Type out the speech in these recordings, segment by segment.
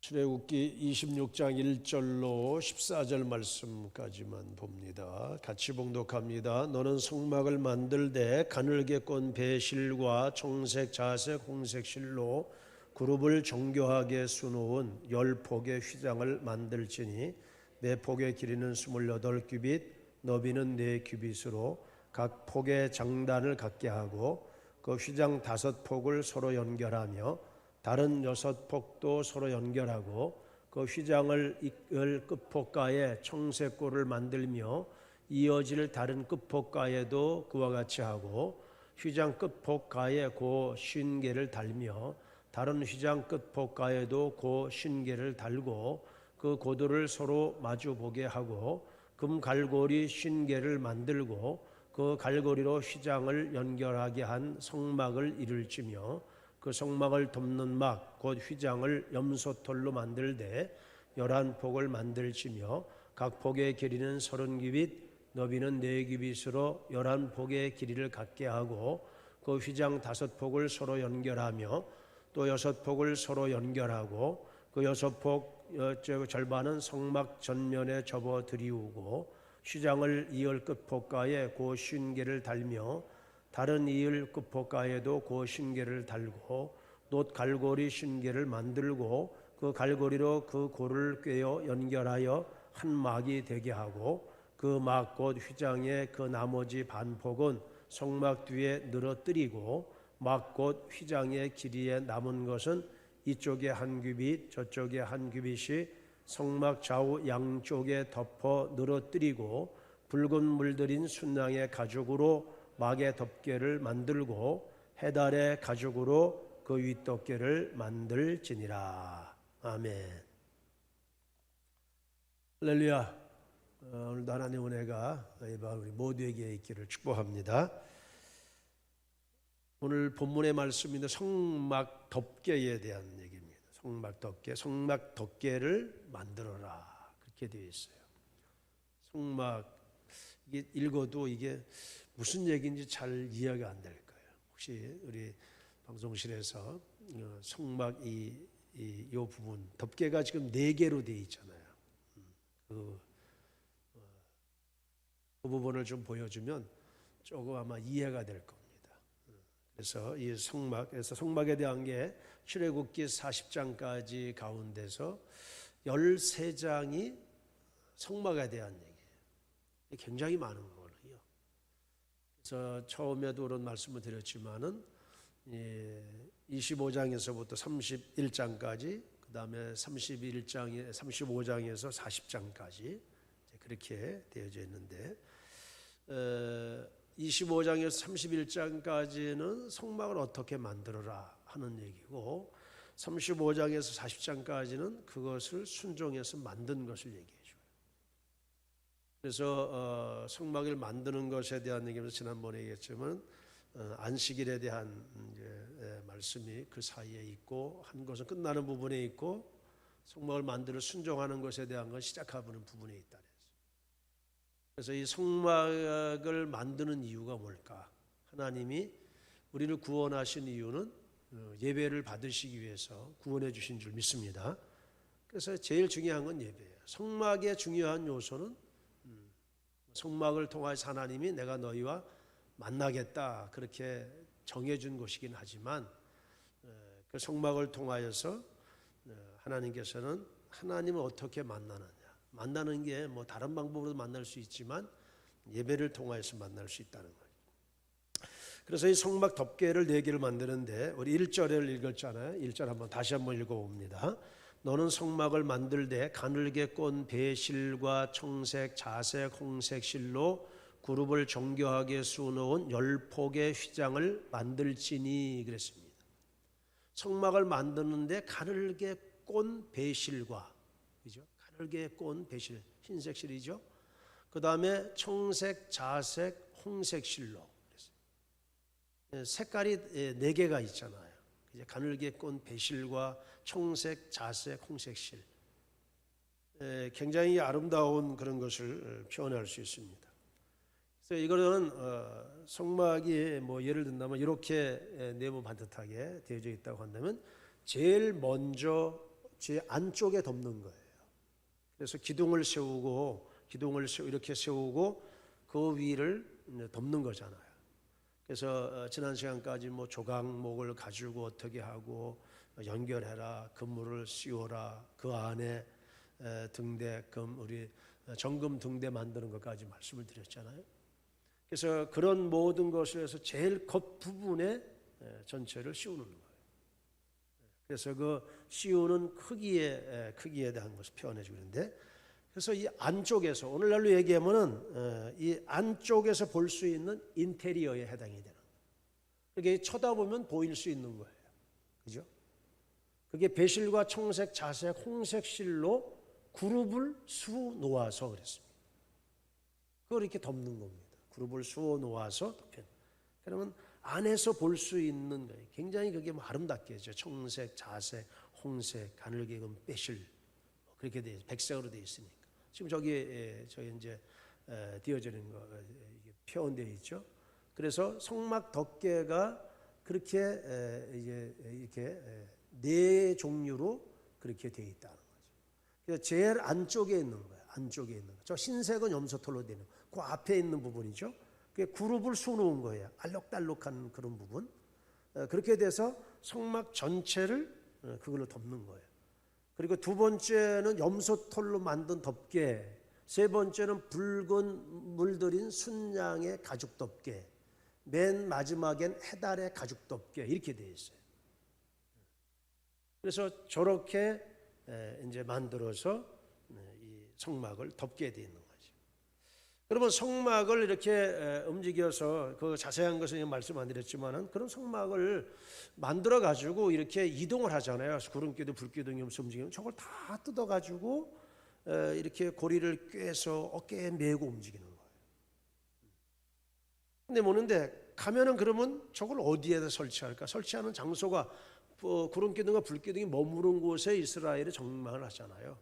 출애굽기 26장 1절로 14절 말씀까지만 봅니다. 같이 봉독합니다. 너는 성막을 만들되 가늘게 꼰 배실과 청색, 자색, 홍색 실로 그룹을 정교하게 수놓은 10폭의 휘장을 만들지니 매 폭의 길이는 28규빗, 너비는 4규빗으로 각 폭의 장단을 갖게 하고 그 휘장 5폭을 서로 연결하며 다른 6폭도 서로 연결하고 그 휘장을 이을 끝폭가에 청색골을 만들며 이어질 다른 끝폭가에도 그와 같이 하고 휘장 끝폭가에 고 50개를 달며 다른 휘장 끝폭가에도 고 50개를 달고 그 고도를 서로 마주보게 하고 금 갈고리 50개를 만들고 그 갈고리로 휘장을 연결하게 한 성막을 이룰지며 그 성막을 덮는 막 곧 휘장을 염소털로 만들되 11폭을 만들지며 각 폭의 길이는 30규빗, 너비는 4규빗으로 11폭의 길이를 갖게 하고 그 휘장 5폭을 서로 연결하며 또 6폭을 서로 연결하고 그 6폭 절반은 성막 전면에 접어 들이우고 휘장을 이을 끝폭가에 고 50개를 달며 다른 이을 끝폭가에도 고 50개를 달고 놋 갈고리 50개를 만들고 그 갈고리로 그 고를 꿰어 연결하여 한 막이 되게 하고 그 막 곧 휘장의 그 나머지 반폭은 성막 뒤에 늘어뜨리고 막 곧 휘장의 길이에 남은 것은 이쪽에 한 규빗 저쪽에 한 규빗이 성막 좌우 양쪽에 덮어 늘어뜨리고 붉은 물들인 순양의 가죽으로 막의 덮개를 만들고 해달의 가죽으로 그 윗덮개를 만들지니라. 아멘. 할렐루야. 오늘도 하나님의 은혜가 우리 모두에게 있기를 축복합니다. 오늘 본문의 말씀인데 성막 덮개에 대한 얘기입니다. 성막 덮개, 성막 덮개를 만들어라 그렇게 되어 있어요. 성막 이게 읽어도 이게 무슨 얘기인지 잘 이해가 안 될 거예요. 혹시 우리 방송실에서 성막 이 부분 덮개가 지금 4개로 되어 있잖아요. 그 부분을 좀 보여주면 조금 아마 이해가 될 겁니다. 그래서 이 성막에서 성막에 대한 게 출애굽기 40장까지 가운데서 13장이 성막에 대한 얘기예요. 굉장히 많은 거예요. 그래서 처음에도 그런 말씀을 드렸지만은 25장에서부터 31장까지 그 다음에 35장에서 40장까지 그렇게 되어져 있는데 25장에서 31장까지는 성막을 어떻게 만들어라 하는 얘기고 35장에서 40장까지는 그것을 순종해서 만든 것을 얘기해 줘요. 그래서 성막을 만드는 것에 대한 얘기는 지난번에 얘기했지만 안식일에 대한 말씀이 그 사이에 있고 한 것은 끝나는 부분에 있고 성막을 만들어 순종하는 것에 대한 건 시작하는 부분에 있다. 그래서 이 성막을 만드는 이유가 뭘까? 하나님이 우리를 구원하신 이유는 예배를 받으시기 위해서 구원해 주신 줄 믿습니다. 그래서 제일 중요한 건 예배예요. 성막의 중요한 요소는 성막을 통해서 하나님이 내가 너희와 만나겠다 그렇게 정해준 것이긴 하지만 그 성막을 통하여서 하나님께서는 하나님을 어떻게 만나는 게 뭐 다른 방법으로 만날 수 있지만 예배를 통하여서 만날 수 있다는 거예요. 그래서 이 성막 덮개를 4개를 만드는데 우리 1절을 읽었잖아요. 1절 다시 한번 읽어봅니다. 너는 성막을 만들되 가늘게 꼰 배실과 청색, 자색, 홍색 실로 그룹을 정교하게 수놓은 10폭의 휘장을 만들지니 그랬습니다. 성막을 만드는데 가늘게 꼰 배실과 그죠? 가늘게 꼰 배실 흰색 실이죠. 그 다음에 청색, 자색, 홍색 실로 색깔이 4개가 있잖아요. 가늘게 꼰 배실과 청색, 자색, 홍색 실 굉장히 아름다운 그런 것을 표현할 수 있습니다. 그래서 이거는 성막이 뭐 예를 든다면 이렇게 네모 반듯하게 되어져 있다고 한다면 제일 먼저 제 안쪽에 덮는 거예요. 그래서 기둥을 세우고 이렇게 세우고 그 위를 덮는 거잖아요. 그래서 지난 시간까지 뭐 조각목을 가지고 어떻게 하고 연결해라, 그물을 씌워라, 그 안에 등대, 우리 정금 등대 만드는 것까지 말씀을 드렸잖아요. 그래서 그런 모든 것을 해서 제일 겉부분에 전체를 씌우는 거예요. 그래서 그 씌우는 크기에 대한 것을 표현해 주는데, 그래서 이 안쪽에서 오늘날로 얘기하면은 이 안쪽에서 볼 수 있는 인테리어에 해당이 되는 거예요. 그게 쳐다보면 보일 수 있는 거예요. 그죠? 그게 배실과 청색, 자색, 홍색 실로 그룹을 수 놓아서 그랬습니다. 그걸 이렇게 덮는 겁니다. 그룹을 수어 놓아서 덮여. 그러면 안에서 볼 수 있는 거예요. 굉장히 그게 아름답게 해죠. 청색, 자색, 홍색, 가늘게 금, 배실 그렇게 돼 백색으로 되어 있으니까. 지금 저기 저희 이제 띄어지는 거 표현되어 있죠. 그래서 성막 덮개가 그렇게 이렇게 네 종류로 그렇게 되어 있다는 거죠. 그래서 제일 안쪽에 있는 거예요. 안쪽에 있는 거. 저 흰색은 염소털로 되는 거. 그 앞에 있는 부분이죠. 그게 그룹을 수놓은 거예요. 알록달록한 그런 부분. 그렇게 돼서 성막 전체를 그걸로 덮는 거예요. 그리고 두 번째는 염소털로 만든 덮개, 세 번째는 붉은 물들인 순양의 가죽 덮개, 맨 마지막엔 해달의 가죽 덮개 이렇게 되어 있어요. 그래서 저렇게 이제 만들어서 이 성막을 덮게 되어 있는 거죠. 여러분, 성막을 이렇게 움직여서 그 자세한 것은 말씀 안 드렸지만은 그런 성막을 만들어 가지고 이렇게 이동을 하잖아요. 구름기둥, 불기둥이 움직이면 저걸 다 뜯어 가지고 이렇게 고리를 꿰서 어깨에 메고 움직이는 거예요. 근데 뭐는데 가면은 그러면 저걸 어디에다 설치할까? 설치하는 장소가 구름기둥과 불기둥이 머무는 곳에 이스라엘이 정막을 하잖아요.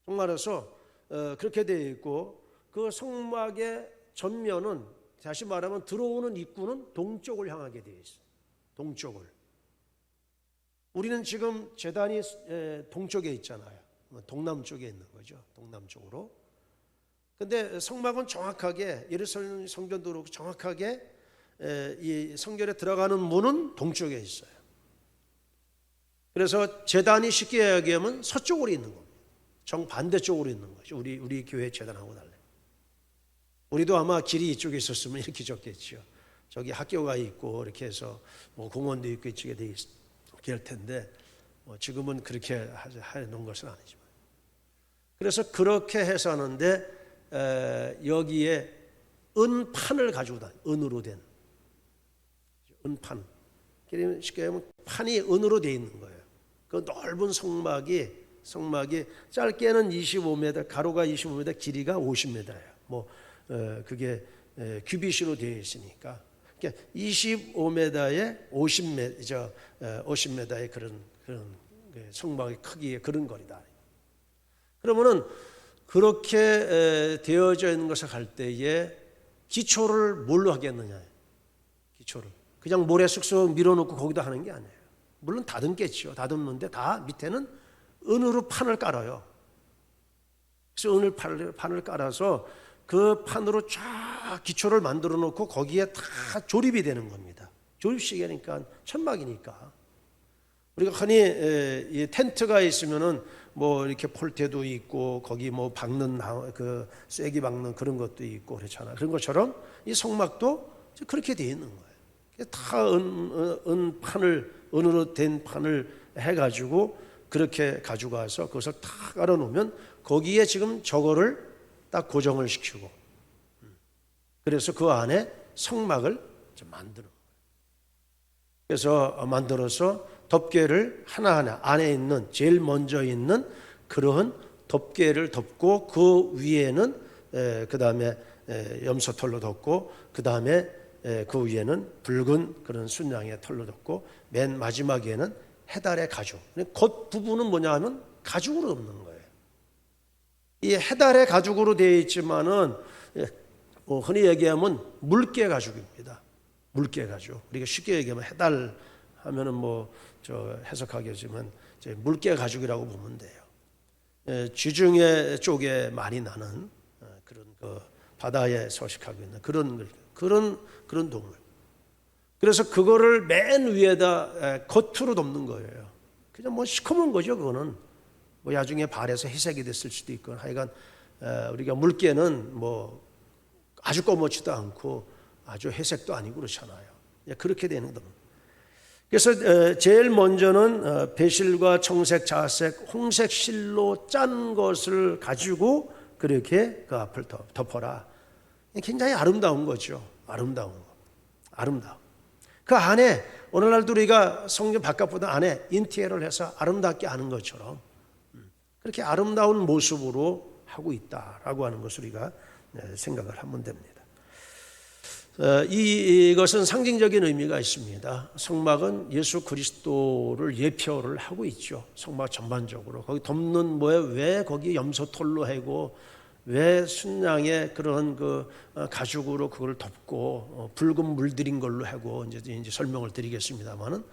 정말해서 그렇게 되어 있고, 그 성막의 전면은 다시 말하면 들어오는 입구는 동쪽을 향하게 되어 있어요. 동쪽을. 우리는 지금 제단이 동쪽에 있잖아요. 동남쪽에 있는 거죠. 동남쪽으로. 근데 성막은 정확하게 예루살렘 성전도 그렇고 정확하게 이 성전에 들어가는 문은 동쪽에 있어요. 그래서 제단이 쉽게 얘기하면 서쪽으로 있는 겁니다. 정반대쪽으로 있는 거죠. 우리 교회 제단하고 달라요. 우리도 아마 길이 이쪽에 있었으면 이렇게 적겠죠. 저기 학교가 있고 이렇게 해서 뭐 공원도 있고 이쪽에 돼 있을 텐데 지금은 그렇게 해놓은 것은 아니지만. 그래서 그렇게 해서 하는데 여기에 은판을 가지고 다녀요. 은으로 된 은판. 쉽게 하면 판이 은으로 되어 있는 거예요. 그 넓은 성막이 짧게는 25m, 가로가 25m, 길이가 50m예요. 그게 규빗으로 되어 있으니까, 그러니까 25m에 50m의 그런 성막의 크기의 그런 거리다. 그러면은 그렇게 되어져 있는 것을 갈 때에 기초를 뭘로 하겠느냐? 기초를 그냥 모래 쑥쑥 밀어놓고 거기다 하는 게 아니에요. 물론 다듬겠죠. 다듬는데 다 밑에는 은으로 판을 깔아요. 그래서 은을 판을 깔아서 그 판으로 쫙 기초를 만들어 놓고 거기에 다 조립이 되는 겁니다. 조립식이니까 천막이니까. 우리가 흔히 이 텐트가 있으면은 뭐 이렇게 폴대도 있고 거기 뭐 박는 그 쐐기 박는 그런 것도 있고 그렇잖아요. 그런 것처럼 이 성막도 그렇게 되어 있는 거예요. 다 은으로 된 판을 해가지고 그렇게 가져가서 그것을 다 깔아놓으면 거기에 지금 저거를 딱 고정을 시키고, 그래서 그 안에 성막을 만드는 거예요. 그래서 만들어서 덮개를 하나하나 안에 있는 제일 먼저 있는 그러한 덮개를 덮고 그 위에는 그 다음에 염소털로 덮고 그 다음에 그 위에는 붉은 그런 순양의 털로 덮고 맨 마지막에는 해달의 가죽. 겉 부분은 뭐냐 하면 가죽으로 덮는 거예요. 이 해달의 가죽으로 되어 있지만은 흔히 얘기하면 물개 가죽입니다. 물개 가죽. 우리가 쉽게 얘기하면 해달 하면은 뭐 저 해석하겠지만 물개 가죽이라고 보면 돼요. 지중해 쪽에 많이 나는 그런 그 바다에 서식하고 있는 그런 동물. 그래서 그거를 맨 위에다 겉으로 덮는 거예요. 그냥 뭐 시커먼 거죠. 그거는 뭐 나중에 발에서 희색이 됐을 수도 있고, 하여간 우리가 물개는 뭐 아주 검지도 않고 아주 회색도 아니고 그렇잖아요. 그렇게 되는 겁니다. 그래서 제일 먼저는 배실과 청색, 자색, 홍색 실로 짠 것을 가지고 그렇게 그 앞을 덮어라. 굉장히 아름다운 거죠. 아름다운 거. 아름다움. 그 안에 오늘날도 우리가 성전 바깥보다 안에 인테리어를 해서 아름답게 하는 것처럼 그렇게 아름다운 모습으로 하고 있다라고 하는 것을 우리가 생각을 하면 됩니다. 이것은 상징적인 의미가 있습니다. 성막은 예수 그리스도를 예표를 하고 있죠. 성막 전반적으로 거기 덮는 뭐에 왜 거기 염소털로 하고 왜 순양의 그런 그 가죽으로 그걸 덮고 붉은 물들인 걸로 하고 이제 설명을 드리겠습니다만은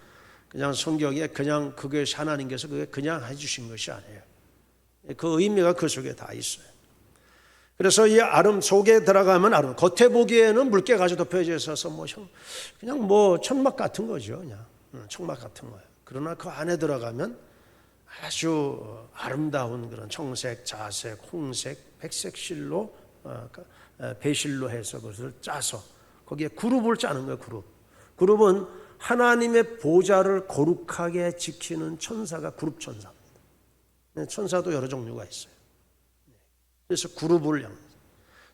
그냥 성경에 그냥 그것이 하나님께서 그게 그냥 해주신 것이 아니에요. 그 의미가 그 속에 다 있어요. 그래서 이 아름 속에 들어가면 아름, 겉에 보기에는 물개 가지고 덮여져 있어서 뭐 그냥 뭐 천막 같은 거죠. 그냥 천막 같은 거예요. 그러나 그 안에 들어가면 아주 아름다운 그런 청색, 자색, 홍색, 백색 실로 배실로 해서 그것을 짜서 거기에 그룹을 짜는 거예요. 그룹은 하나님의 보좌를 거룩하게 지키는 천사가 그룹 천사입니다. 천사도 여러 종류가 있어요. 그래서 그룹을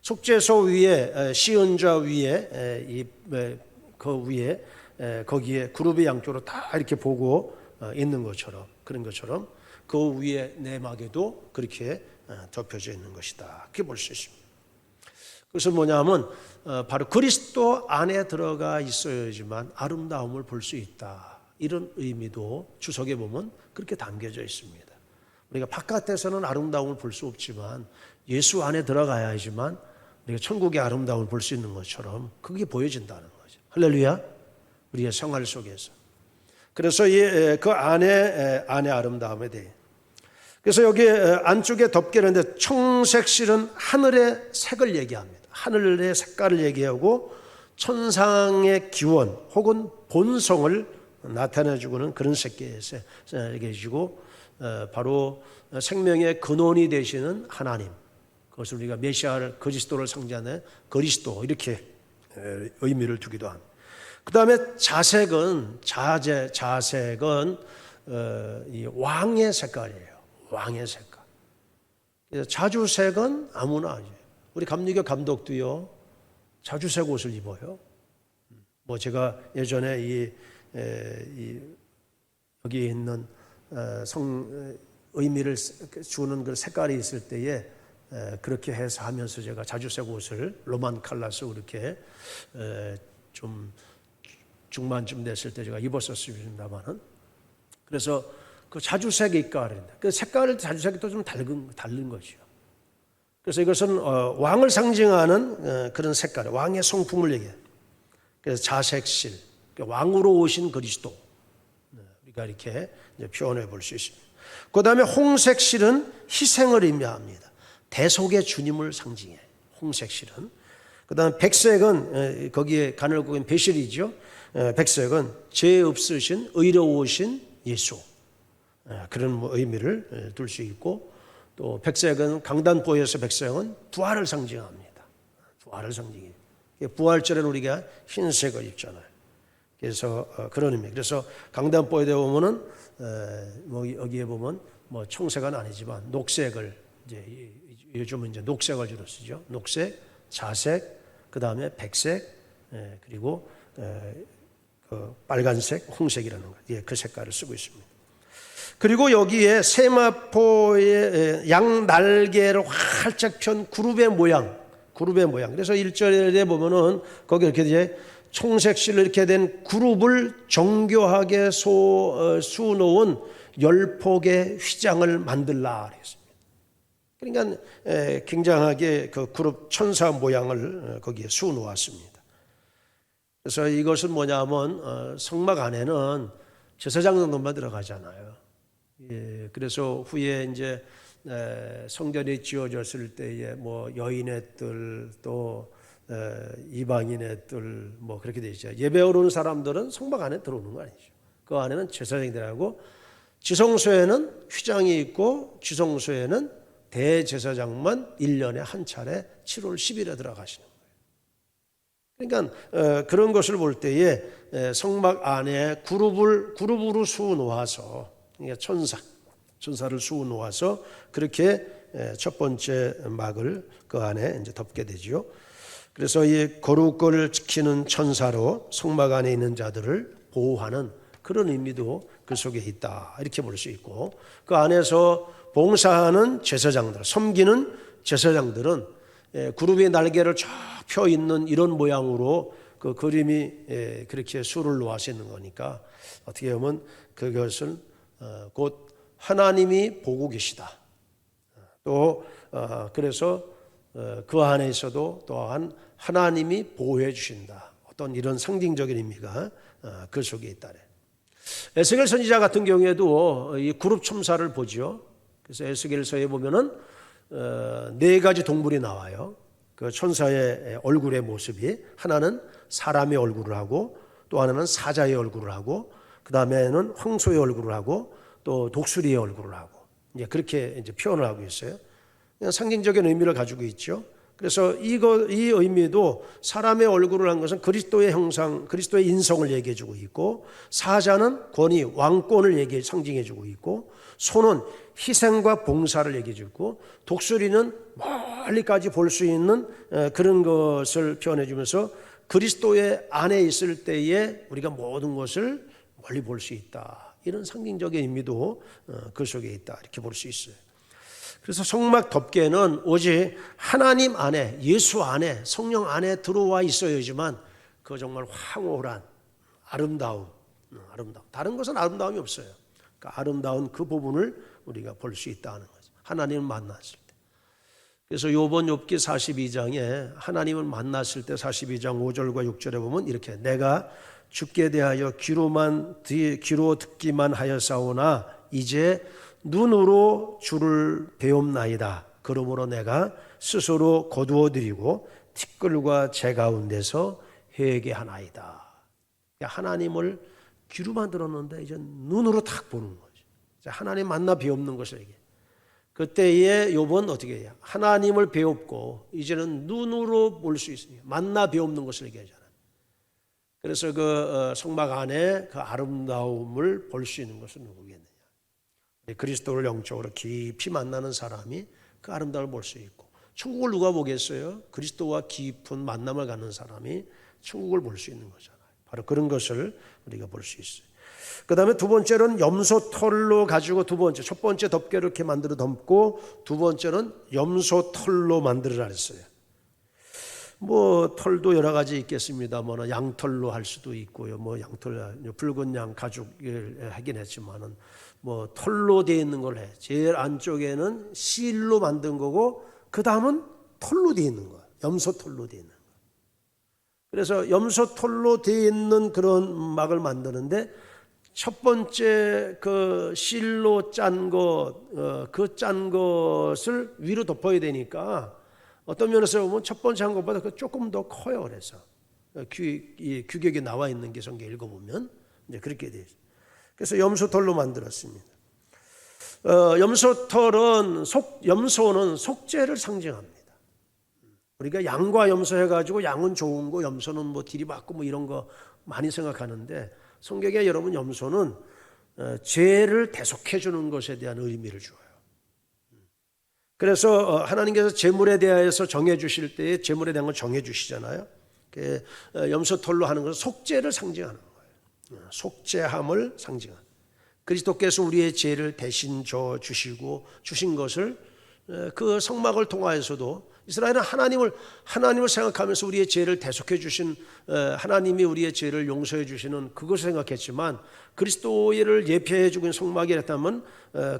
속죄소 위에 시은좌 위에 그 위에 거기에 그룹의 양쪽으로 다 이렇게 보고 있는 것처럼 그런 것처럼 그 위에 내막에도 그렇게 덮여져 있는 것이다. 그렇게 볼 수 있습니다. 그것은 뭐냐면 바로 그리스도 안에 들어가 있어야지만 아름다움을 볼 수 있다. 이런 의미도 주석에 보면 그렇게 담겨져 있습니다. 우리가 바깥에서는 아름다움을 볼 수 없지만 예수 안에 들어가야지만 우리가 천국의 아름다움을 볼 수 있는 것처럼 그게 보여진다는 거죠. 할렐루야. 우리의 생활 속에서. 그래서 그 안에 아름다움에 대해. 그래서 여기 안쪽에 덮게 하는데 청색 실은 하늘의 색을 얘기합니다. 하늘의 색깔을 얘기하고 천상의 기원 혹은 본성을 나타내주고는 그런 색계에서 얘기해주고 바로 생명의 근원이 되시는 하나님, 그것을 우리가 메시아를 그리스도를 상징하는 그리스도 이렇게 의미를 두기도 합니다. 그 다음에 자색은 이 왕의 색깔이에요. 왕의 색깔. 그래서 자주색은 아무나 아니에요. 우리 감리교 감독도요 자주색 옷을 입어요. 뭐 제가 예전에 여기 있는 의미를 주는 그 색깔이 있을 때에 그렇게 해서 하면서 제가 자주색 옷을 로만 칼라스 이렇게 좀 중반쯤 됐을 때 제가 입었었습니다만은 그래서 그 자주색 입가인데 그 색깔을 자주색이 또 좀 다른 거죠. 그래서 이것은 왕을 상징하는 그런 색깔, 왕의 성품을 얘기해요. 그래서 자색실, 왕으로 오신 그리스도 우리가 이렇게 표현해 볼 수 있습니다. 그 다음에 홍색실은 희생을 의미합니다. 대속의 주님을 상징해요. 홍색실은. 그 다음에 백색은 거기에 가늘고 있는 배실이죠. 백색은 죄 없으신 의로우신 예수 그런 의미를 둘 수 있고 또 백색은 강단보에서 백색은 부활을 상징합니다. 부활을 상징해요. 부활절에는 우리가 흰색을 입잖아요. 그래서 그런 의미. 그래서 강단보에 보면은 여기에 보면 뭐 청색은 아니지만 녹색을 이제 요즘은 이제 녹색을 주로 쓰죠. 녹색, 자색, 그 다음에 백색, 그리고 그 빨간색, 홍색이라는 거, 그 색깔을 쓰고 있습니다. 그리고 여기에 세마포의 양 날개를 활짝 편 그룹의 모양. 그래서 1절에 보면은 거기 이렇게 이제 청색실로 이렇게 된 그룹을 정교하게 수놓은 10폭의 휘장을 만들라 그랬습니다. 그러니까 굉장하게 그 그룹 천사 모양을 거기에 수놓았습니다. 그래서 이것은 뭐냐면 성막 안에는 제사장 정도만 들어가잖아요. 그래서 후에 이제 성전이 지어졌을 때에 뭐 여인의 뜰 또 이방인의 뜰 뭐 그렇게 돼 있죠. 예배 오르는 사람들은 성막 안에 들어오는 거 아니죠. 그 안에는 제사장들하고 지성소에는 휘장이 있고 지성소에는 대제사장만 1년에 한 차례 7월 10일에 들어가시는 거예요. 그러니까 그런 것을 볼 때에 성막 안에 그룹으로 수어 놓아서 그러니까 천사를 수어 놓아서 그렇게 첫 번째 막을 그 안에 이제 덮게 되죠. 그래서 이 거룩을 지키는 천사로 성막 안에 있는 자들을 보호하는 그런 의미도 그 속에 있다 이렇게 볼 수 있고, 그 안에서 봉사하는 제사장들, 섬기는 제사장들은 그룹의 날개를 쫙 펴 있는 이런 모양으로 그 그림이 그렇게 수를 놓아서 있는 거니까 어떻게 보면 그것은 곧 하나님이 보고 계시다. 또 그래서 그 안에서도 또한 하나님이 보호해 주신다. 어떤 이런 상징적인 의미가 그 속에 있다래. 에스겔 선지자 같은 경우에도 이 그룹 첨사를 보죠. 그래서 에스겔서에 보면은 4가지 동물이 나와요. 그 천사의 얼굴의 모습이 하나는 사람의 얼굴을 하고 또 하나는 사자의 얼굴을 하고 그 다음에는 황소의 얼굴을 하고 또 독수리의 얼굴을 하고 이제 그렇게 이제 표현을 하고 있어요. 그냥 상징적인 의미를 가지고 있죠. 그래서 이 의미도 사람의 얼굴을 한 것은 그리스도의 형상, 그리스도의 인성을 얘기해주고 있고, 사자는 권위, 왕권을 상징해주고 있고, 소는 희생과 봉사를 얘기해주고, 독수리는 멀리까지 볼 수 있는 그런 것을 표현해주면서 그리스도의 안에 있을 때에 우리가 모든 것을 멀리 볼 수 있다. 이런 상징적인 의미도 그 속에 있다. 이렇게 볼 수 있어요. 그래서 성막 덮개는 오직 하나님 안에, 예수 안에, 성령 안에 들어와 있어야지만 그 정말 황홀한 아름다움. 다른 것은 아름다움이 없어요. 그러니까 아름다운 그 부분을 우리가 볼 수 있다는 거죠. 하나님을 만났을 때. 그래서 욥기 42장에 하나님을 만났을 때 42장 5절과 6절에 보면 이렇게, 내가 주께 대하여 귀로 듣기만 하였사오나 이제 눈으로 주를 배움나이다. 그러므로 내가 스스로 거두어드리고 티끌과 재 가운데서 회개하나이다. 하나님을 귀로만 들었는데 이제 눈으로 딱 보는 거죠. 하나님 만나 배우는 것을 얘기해. 그때에 욥은 어떻게 해요? 하나님을 배웠고 이제는 눈으로 볼 수 있으니 만나 배우는 것을 얘기하잖아요. 그래서 그 성막 안에 그 아름다움을 볼 수 있는 것은 누구겠느냐? 그리스도를 영적으로 깊이 만나는 사람이 그 아름다움을 볼 수 있고, 천국을 누가 보겠어요? 그리스도와 깊은 만남을 갖는 사람이 천국을 볼 수 있는 거잖아요. 바로 그런 것을 우리가 볼 수 있어요. 그 다음에 두 번째는 염소 털로 가지고 첫 번째 덮개를 이렇게 만들어 덮고, 두 번째는 염소 털로 만들으라 했어요. 뭐 털도 여러 가지 있겠습니다만 양털로 할 수도 있고요. 뭐 양털, 붉은 양 가죽을 하긴 했지만은 뭐 털로 되어 있는 걸 해. 제일 안쪽에는 실로 만든 거고 그 다음은 털로 되어 있는 거야. 염소 털로 되어 있는 거. 그래서 염소 털로 되어 있는 그런 막을 만드는데 첫 번째 그 실로 짠 것, 그 짠 것을 위로 덮어야 되니까 어떤 면에서 보면 첫 번째 한 것보다 조금 더 커요. 그래서 규격이 나와 있는 게 성경 읽어보면 이제 그렇게 돼요. 그래서 염소털로 만들었습니다. 염소는 속죄를 상징합니다. 우리가 양과 염소 해가지고 양은 좋은 거, 염소는 뭐 딜이 맞고 뭐 이런 거 많이 생각하는데 성경에 여러분 염소는 죄를 대속해 주는 것에 대한 의미를 줘요. 그래서 하나님께서 제물에 대해서 정해 주실 때에 제물에 대한 걸 정해 주시잖아요. 염소털로 하는 것은 속죄를 상징하는 거예요. 속죄함을 상징하는. 그리스도께서 우리의 죄를 대신 져 주시고 주신 것을 그 성막을 통하여서도 이스라엘은 하나님을 생각하면서 우리의 죄를 대속해 주신 하나님이 우리의 죄를 용서해 주시는 그것을 생각했지만 그리스도를 예표해 주고 있는 성막이랬다면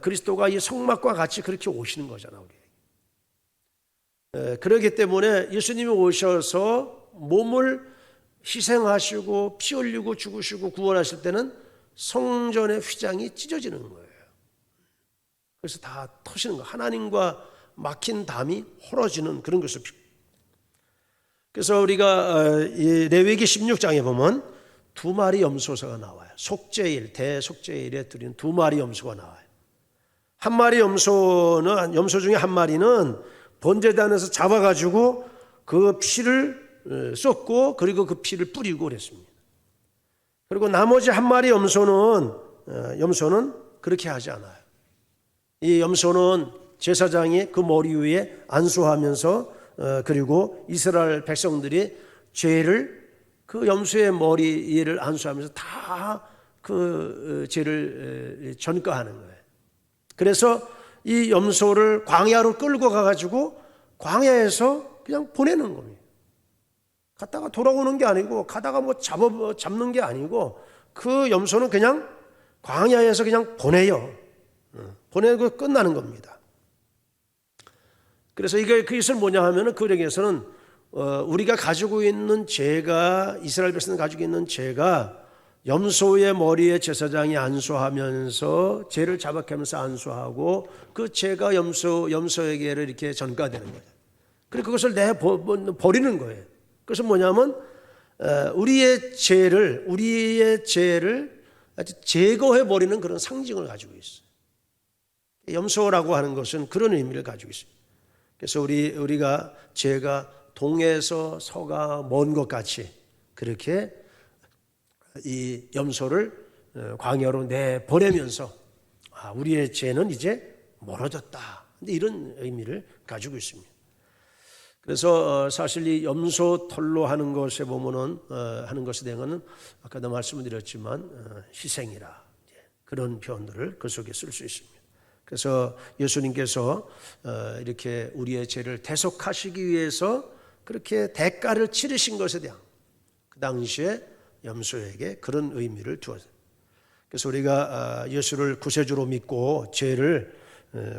그리스도가 이 성막과 같이 그렇게 오시는 거잖아요. 그렇기 때문에 예수님이 오셔서 몸을 희생하시고 피 흘리고 죽으시고 구원하실 때는 성전의 휘장이 찢어지는 거예요. 그래서 다 터지는 거. 하나님과 막힌 담이 헐어지는 그런 것을. 그래서 우리가 이 레위기 16장에 보면 두 마리 염소가 나와요. 속죄일, 대속죄일에 드리는 두 마리 염소가 나와요. 한 마리 염소 중에 한 마리는 번제단에서 잡아가지고 그 피를 쏟고 그리고 그 피를 뿌리고 그랬습니다. 그리고 나머지 한 마리 염소는 그렇게 하지 않아요. 이 염소는 제사장이 그 머리 위에 안수하면서 그리고 이스라엘 백성들이 죄를 그 염소의 머리 위를 안수하면서 다 그 죄를 전가하는 거예요. 그래서 이 염소를 광야로 끌고 가가지고 광야에서 그냥 보내는 겁니다. 갔다가 돌아오는 게 아니고 가다가 뭐 잡는 게 아니고 그 염소는 그냥 광야에서 그냥 보내요. 보내고 끝나는 겁니다. 그래서 그것은 뭐냐 하면은 그에게서는 우리가 가지고 있는 죄가 이스라엘 백성이 가지고 있는 죄가 염소의 머리에 제사장이 안수하면서 죄를 자박해 하면서 안수하고 그 죄가 염소에게를 이렇게 전가되는 거예요. 그리고 그것을 버리는 거예요. 그것은 뭐냐면 우리의 죄를 아주 제거해 버리는 그런 상징을 가지고 있어요. 염소라고 하는 것은 그런 의미를 가지고 있어요. 그래서 우리가 죄가 동에서 서가 먼 것 같이 그렇게 이 염소를 광야로 내보내면서 우리의 죄는 이제 멀어졌다. 이런 의미를 가지고 있습니다. 그래서 사실 이 염소 털로 하는 것에 보면은 하는 것에 대해서는 아까도 말씀을 드렸지만 희생이라 그런 표현들을 그 속에 쓸 수 있습니다. 그래서 예수님께서 이렇게 우리의 죄를 대속하시기 위해서 그렇게 대가를 치르신 것에 대한 그 당시에 염소에게 그런 의미를 두었어요. 그래서 우리가 예수를 구세주로 믿고 죄를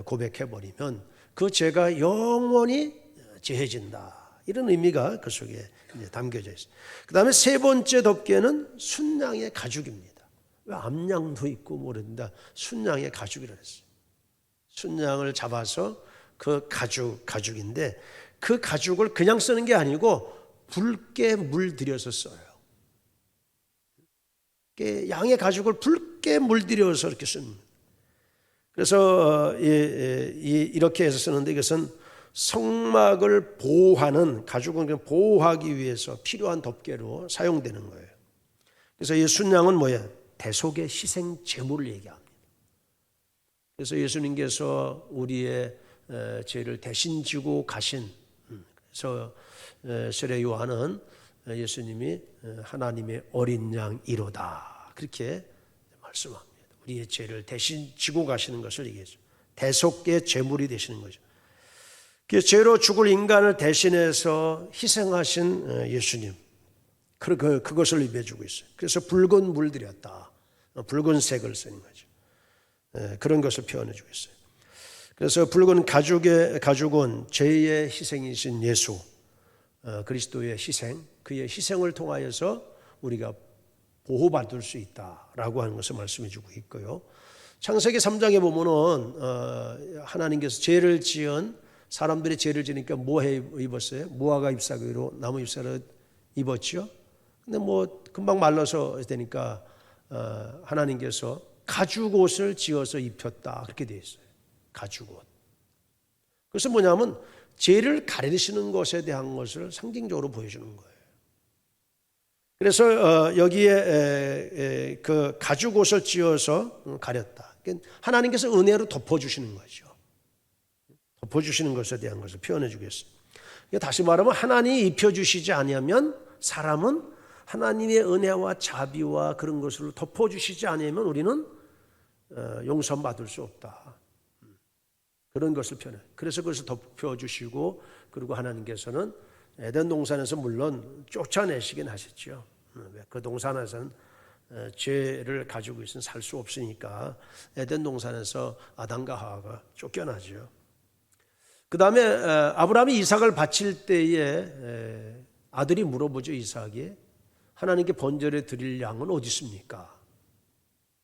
고백해 버리면 그 죄가 영원히 제해진다. 이런 의미가 그 속에 담겨져 있어요. 그 다음에 세 번째 덮개는 순양의 가죽입니다. 왜 암양도 있고 모른다. 순양의 가죽이라 했어요. 순양을 잡아서 그 가죽인데 그 가죽을 그냥 쓰는 게 아니고 붉게 물들여서 써요. 양의 가죽을 붉게 물들여서 이렇게 씁니다. 그래서 이렇게 해서 쓰는데 이것은 성막을 보호하는 가죽은 보호하기 위해서 필요한 덮개로 사용되는 거예요. 그래서 이 순양은 뭐예요? 대속의 희생 제물을 얘기합니다. 그래서 예수님께서 우리의 죄를 대신 지고 가신 그래서 세례 요한은 예수님이 하나님의 어린 양이로다 그렇게 말씀합니다. 우리의 죄를 대신 지고 가시는 것을 얘기해서 대속의 제물이 되시는 거죠. 죄로 죽을 인간을 대신해서 희생하신 예수님 그것을 의미해주고 있어요. 그래서 붉은 물들였다. 붉은색을 쓰는 거죠. 그런 것을 표현해주고 있어요. 그래서 붉은 가죽은 죄의 희생이신 예수 그리스도의 희생 그의 희생을 통하여서 우리가 보호받을 수 있다라고 하는 것을 말씀해주고 있고요. 창세기 3장에 보면은 하나님께서 죄를 지은 사람들이 죄를 지니까 뭐 입었어요? 무화과 잎사귀로 나무 잎사귀를 입었죠. 근데 뭐 금방 말라서 되니까 하나님께서 가죽 옷을 지어서 입혔다 그렇게 되어 있어요. 가죽 옷. 그래서 뭐냐면 죄를 가리시는 것에 대한 것을 상징적으로 보여주는 거예요. 그래서 여기에 그 가죽 옷을 지어서 가렸다. 하나님께서 은혜로 덮어주시는 거죠. 덮어주시는 것에 대한 것을 표현해 주겠어요. 다시 말하면 하나님이 입혀주시지 아니하면 사람은 하나님의 은혜와 자비와 그런 것을 덮어주시지 아니하면 우리는 용서받을 수 없다. 그런 것을 표현해요. 그래서 그것을 덮여주시고 그리고 하나님께서는 에덴 동산에서 물론 쫓아내시긴 하셨죠. 그 동산에서는 죄를 가지고 있으면 살 수 없으니까 에덴 동산에서 아담과 하와가 쫓겨나죠. 그 다음에 아브라함이 이삭을 바칠 때에 아들이 물어보죠. 이삭이 하나님께 번제를 드릴 양은 어디 있습니까?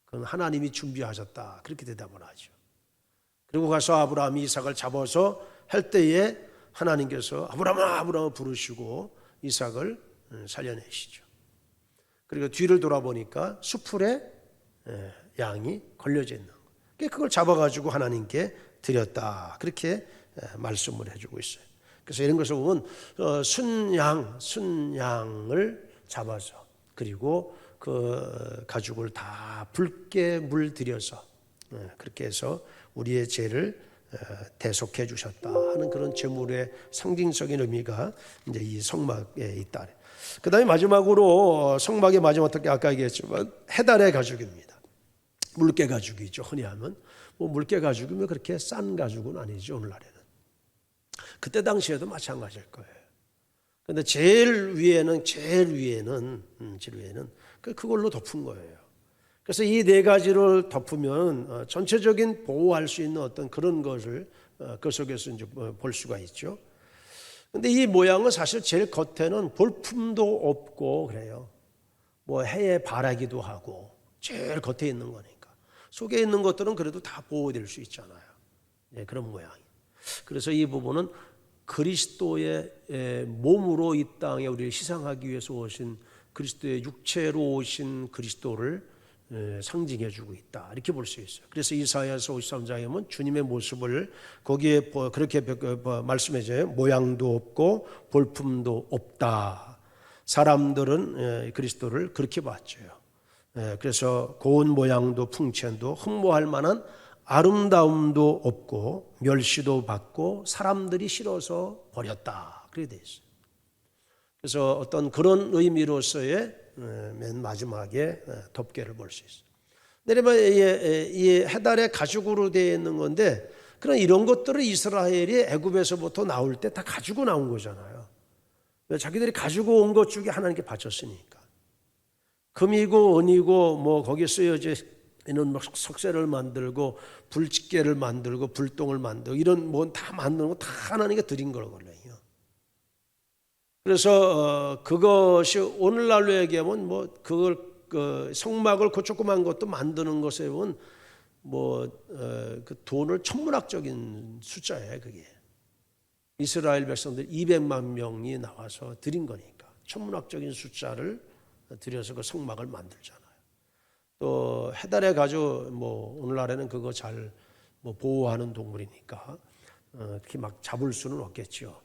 그건 하나님이 준비하셨다. 그렇게 대답을 하죠. 그리고 가서 아브라함 이삭을 잡아서 할 때에 하나님께서 아브라함아 아브라함 부르시고 이삭을 살려내시죠. 그리고 뒤를 돌아보니까 수풀에 양이 걸려져 있는 거예요. 그걸 잡아가지고 하나님께 드렸다. 그렇게 말씀을 해주고 있어요. 그래서 이런 것을 보면 순양을 잡아서 그리고 그 가죽을 다 붉게 물들여서 그렇게 해서 우리의 죄를 대속해 주셨다 하는 그런 제물의 상징적인 의미가 이제 이 성막에 있다. 그 다음에 마지막으로 성막의 마지막 어떻게 아까 얘기했지만 해달의 가죽입니다. 물개 가죽이죠. 흔히 하면 뭐 물개 가죽이면 그렇게 싼 가죽은 아니죠. 오늘날에는. 그때 당시에도 마찬가지일 거예요. 그런데 제일 위에는 그걸로 덮은 거예요. 그래서 이 네 가지를 덮으면 전체적인 보호할 수 있는 어떤 그런 것을 그 속에서 이제 볼 수가 있죠. 근데 이 모양은 사실 제일 겉에는 볼품도 없고 그래요. 뭐 해에 바라기도 하고 제일 겉에 있는 거니까. 속에 있는 것들은 그래도 다 보호될 수 있잖아요. 네, 그런 모양이. 그래서 이 부분은 그리스도의 몸으로 이 땅에 우리를 희생하기 위해서 오신 그리스도의 육체로 오신 그리스도를 상징해 주고 있다. 이렇게 볼 수 있어요. 그래서 이사야서 53장에 보면 주님의 모습을 거기에 그렇게 말씀해 줘요. 모양도 없고 볼품도 없다. 사람들은 그리스도를 그렇게 봤죠. 그래서 고운 모양도 풍채도 흠모할 만한 아름다움도 없고 멸시도 받고 사람들이 싫어서 버렸다. 그렇게 되어 있어요. 그래서 어떤 그런 의미로서의 맨 마지막에 덮개를 볼 수 있어요. 내려면 이 해달의 가죽으로 되어 있는 건데 그런 이런 것들을 이스라엘이 애굽에서부터 나올 때 다 가지고 나온 거잖아요. 자기들이 가지고 온 것 중에 하나님께 바쳤으니까. 금이고 은이고 뭐 거기에 쓰여져 있는 석쇠를 만들고 불집게를 만들고 불똥을 만들고 이런 뭐 다 만드는 거 다 하나님께 드린 거거든요. 그래서 그것이 오늘날로 얘기하면 뭐 그걸 그 성막을 그 조그만 것도 만드는 것에 보면 그 돈을 천문학적인 숫자예요. 그게 이스라엘 백성들 200만 명이 나와서 드린 거니까 천문학적인 숫자를 들여서 그 성막을 만들잖아요. 또 해달의 가죽 뭐 오늘날에는 그거 잘 뭐 보호하는 동물이니까 그렇게 막 잡을 수는 없겠죠.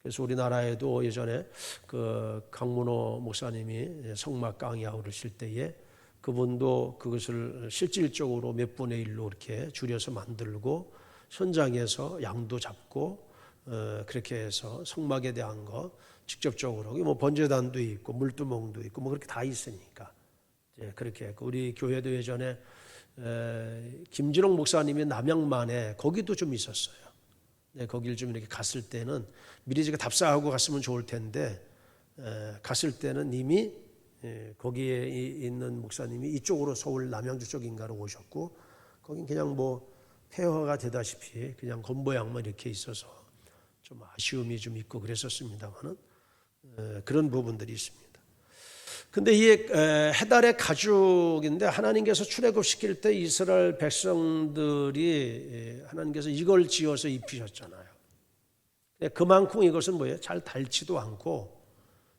그래서 우리나라에도 예전에 그 강문호 목사님이 성막 강의하고 그러실 때에 그분도 그것을 실질적으로 몇 분의 1로 이렇게 줄여서 만들고 현장에서 양도 잡고 그렇게 해서 성막에 대한 거 직접적으로 뭐 번제단도 있고 물두멍도 있고 뭐 그렇게 다 있으니까 그렇게 했고 우리 교회도 예전에 김진홍 목사님이 남양만에 거기도 좀 있었어요. 거기를 좀 이렇게 갔을 때는 미리 제가 답사하고 갔으면 좋을 텐데 갔을 때는 이미 거기에 있는 목사님이 이쪽으로 서울 남양주 쪽인가로 오셨고 거긴 그냥 뭐 폐허가 되다시피 그냥 겉모양만 이렇게 있어서 좀 아쉬움이 좀 있고 그랬었습니다만은 그런 부분들이 있습니다. 근데 이 해달의 가죽인데 하나님께서 출애굽시킬 때 이스라엘 백성들이 하나님께서 이걸 지어서 입히셨잖아요. 그만큼 이것은 뭐예요? 잘 닳지도 않고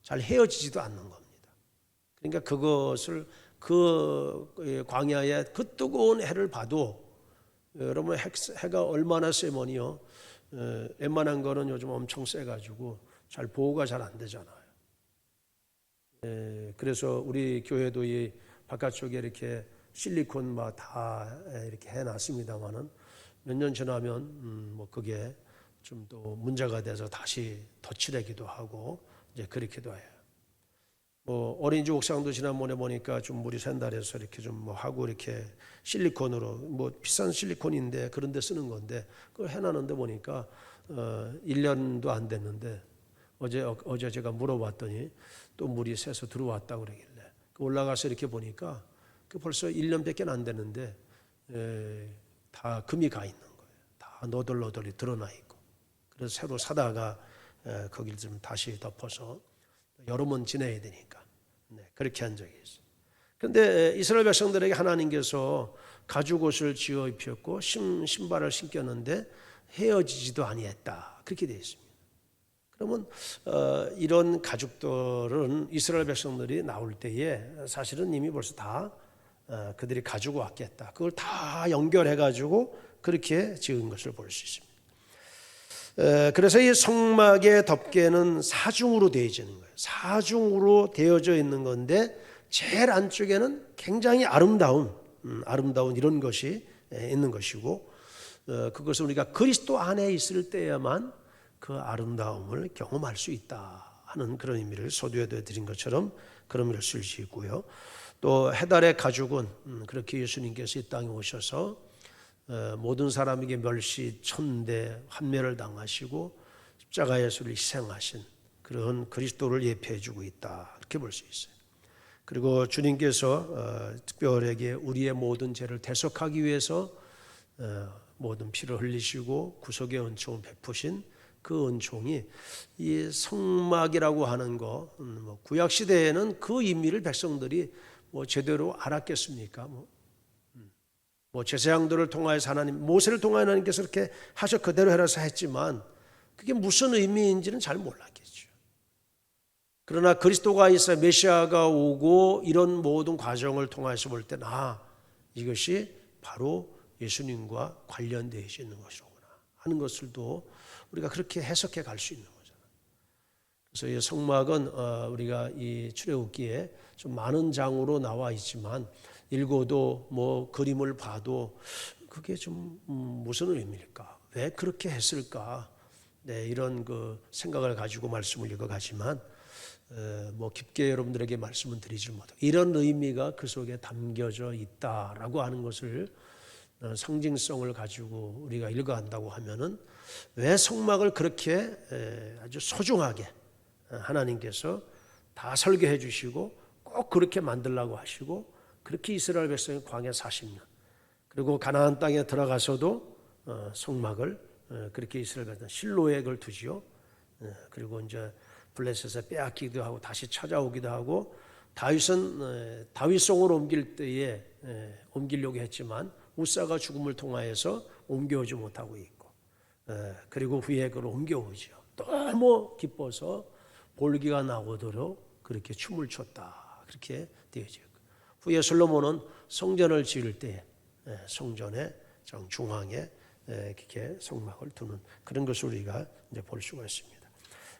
잘 헤어지지도 않는 겁니다. 그러니까 그것을 그 광야의 그 뜨거운 해를 봐도 여러분 해가 얼마나 세면요 웬만한 거는 요즘 엄청 세가지고 잘 보호가 잘 안 되잖아요. 그래서 우리 교회도 이 바깥쪽에 이렇게 실리콘 막 다 이렇게 해놨습니다만은 몇 년 지나면 뭐 그게 좀 또 문제가 돼서 다시 덧칠하기도 하고 이제 그렇게도 해요. 뭐 어린이집 옥상도 지난번에 보니까 좀 물이 샌달해서 이렇게 좀 뭐 하고 이렇게 실리콘으로 뭐 비싼 실리콘인데 그런 데 쓰는 건데 그걸 해놨는데 보니까 1년도 안 됐는데 어제 제가 물어봤더니 또 물이 새서 들어왔다고 그러길래 올라가서 이렇게 보니까 그 벌써 1년밖에 안 됐는데 다 금이 가 있는 거예요. 다 너덜너덜이 드러나 있고 그래서 새로 사다가 거기를 좀 다시 덮어서 여름은 지내야 되니까 그렇게 한 적이 있어요. 그런데 이스라엘 백성들에게 하나님께서 가죽 옷을 지어 입혔고 신발을 신겼는데 헤어지지도 아니했다. 그렇게 되어 있습니다. 그러면 이런 가죽들은 이스라엘 백성들이 나올 때에 사실은 이미 벌써 다 그들이 가지고 왔겠다. 그걸 다 연결해 가지고 그렇게 지은 것을 볼 수 있습니다. 그래서 이 성막의 덮개는 사중으로 되어지는 거예요. 사중으로 되어져 있는 건데 제일 안쪽에는 굉장히 아름다운 이런 것이 있는 것이고, 그것은 우리가 그리스도 안에 있을 때야만 그 아름다움을 경험할 수 있다 하는 그런 의미를 서두에도 드린 것처럼 그런 의미를 쓸 수 있고요. 또 해달의 가죽은 그렇게 예수님께서 이 땅에 오셔서 모든 사람에게 멸시 천대 환멸을 당하시고 십자가에서 희생하신 그런 그리스도를 예표해 주고 있다, 이렇게 볼 수 있어요. 그리고 주님께서 특별하게 우리의 모든 죄를 대속하기 위해서 모든 피를 흘리시고 구속의 은총을 베푸신 그 은총이 이 성막이라고 하는 거, 구약 시대에는 그 의미를 백성들이 제대로 알았겠습니까? 제사장들을 통하여서 하나님, 모세를 통하여 하나님께서 이렇게 하셔 그대로 해라서 했지만 그게 무슨 의미인지는 잘 몰랐겠죠. 그러나 그리스도가 있어 메시아가 오고 이런 모든 과정을 통해서 볼 때는 이것이 바로 예수님과 관련되어 있는 것이로구나 하는 것을도 우리가 그렇게 해석해 갈 수 있는 거잖아요. 그래서 이 성막은 우리가 이 출애굽기에 좀 많은 장으로 나와 있지만 읽어도 그림을 봐도 그게 좀 무슨 의미일까? 왜 그렇게 했을까? 네, 이런 그 생각을 가지고 말씀을 읽어가지만 깊게 여러분들에게 말씀을 드리지 못하고 이런 의미가 그 속에 담겨져 있다라고 하는 것을 상징성을 가지고 우리가 읽어간다고 하면은 왜 성막을 그렇게 아주 소중하게 하나님께서 다 설계해 주시고 꼭 그렇게 만들라고 하시고 그렇게 이스라엘 백성이 광야 40년 그리고 가나안 땅에 들어가서도 성막을 그렇게 이스라엘 백성 실로에 그걸 두지요. 그리고 이제 블레셋에서 빼앗기기도 하고 다시 찾아오기도 하고 다윗은 다윗성으로 옮길 때에 옮기려고 했지만 우사가 죽음을 통하여서 옮겨오지 못하고 있고 그리고 후에 그걸 옮겨오죠. 너무 기뻐서 볼기가 나오도록 그렇게 춤을 췄다. 그렇게 되어져 있고 후에 솔로몬은 성전을 지을 때 성전의 중앙에 이렇게 성막을 두는 그런 것을 우리가 이제 볼 수가 있습니다.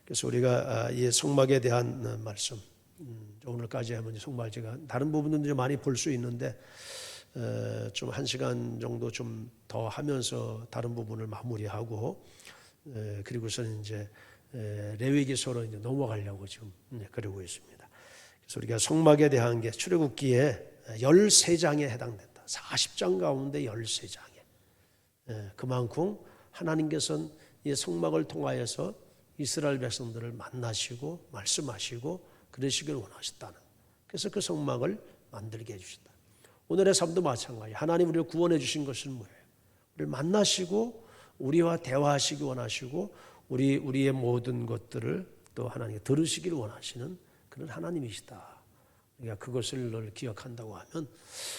그래서 우리가 이 성막에 대한 말씀 오늘까지 하면 성막 제가 다른 부분들도 많이 볼 수 있는데 좀 1시간 정도 좀 더 하면서 다른 부분을 마무리하고 그리고서는 이제 레위기서로 이제 넘어가려고 지금 그러고 있습니다. 그래서 우리가 성막에 대한 게 출애굽기에 13장에 해당된다. 40장 가운데 13장에 그만큼 하나님께서는 이 성막을 통하여서 이스라엘 백성들을 만나시고 말씀하시고 그러시길 원하셨다는. 그래서 그 성막을 만들게 해주셨다. 오늘의 삶도 마찬가지. 하나님 우리를 구원해 주신 것은 뭐예요? 우리를 만나시고 우리와 대화하시기 원하시고 우리의 모든 것들을 또 하나님께 들으시기를 원하시는 그런 하나님이시다. 우리가 그것을 늘 기억한다고 하면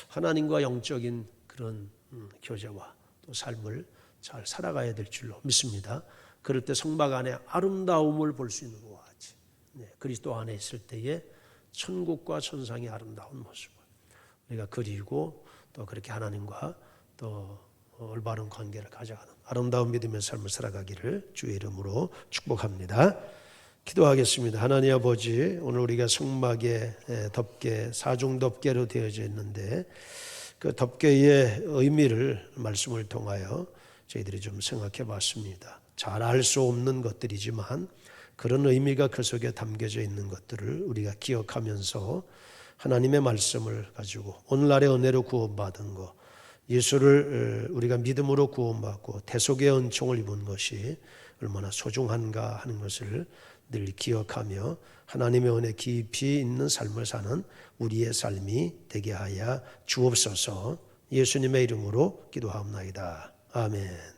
하나님과 영적인 그런 교제와 또 삶을 잘 살아가야 될 줄로 믿습니다. 그럴 때 성막 안에 아름다움을 볼 수 있는 것과 같이 그리스도 안에 있을 때의 천국과 천상의 아름다운 모습을 우리가 그리고 또 그렇게 하나님과 또 올바른 관계를 가져가는 아름다운 믿음의 삶을 살아가기를 주의 이름으로 축복합니다. 기도하겠습니다. 하나님 아버지, 오늘 우리가 성막의 덮개, 사중 덮개로 되어져 있는데 그 덮개의 의미를 말씀을 통하여 저희들이 좀 생각해 봤습니다. 잘 알 수 없는 것들이지만 그런 의미가 그 속에 담겨져 있는 것들을 우리가 기억하면서 하나님의 말씀을 가지고 오늘날의 은혜로 구원받은 것, 예수를 우리가 믿음으로 구원받고 대속의 은총을 입은 것이 얼마나 소중한가 하는 것을 늘 기억하며 하나님의 은혜 깊이 있는 삶을 사는 우리의 삶이 되게 하여 주옵소서. 예수님의 이름으로 기도하옵나이다. 아멘.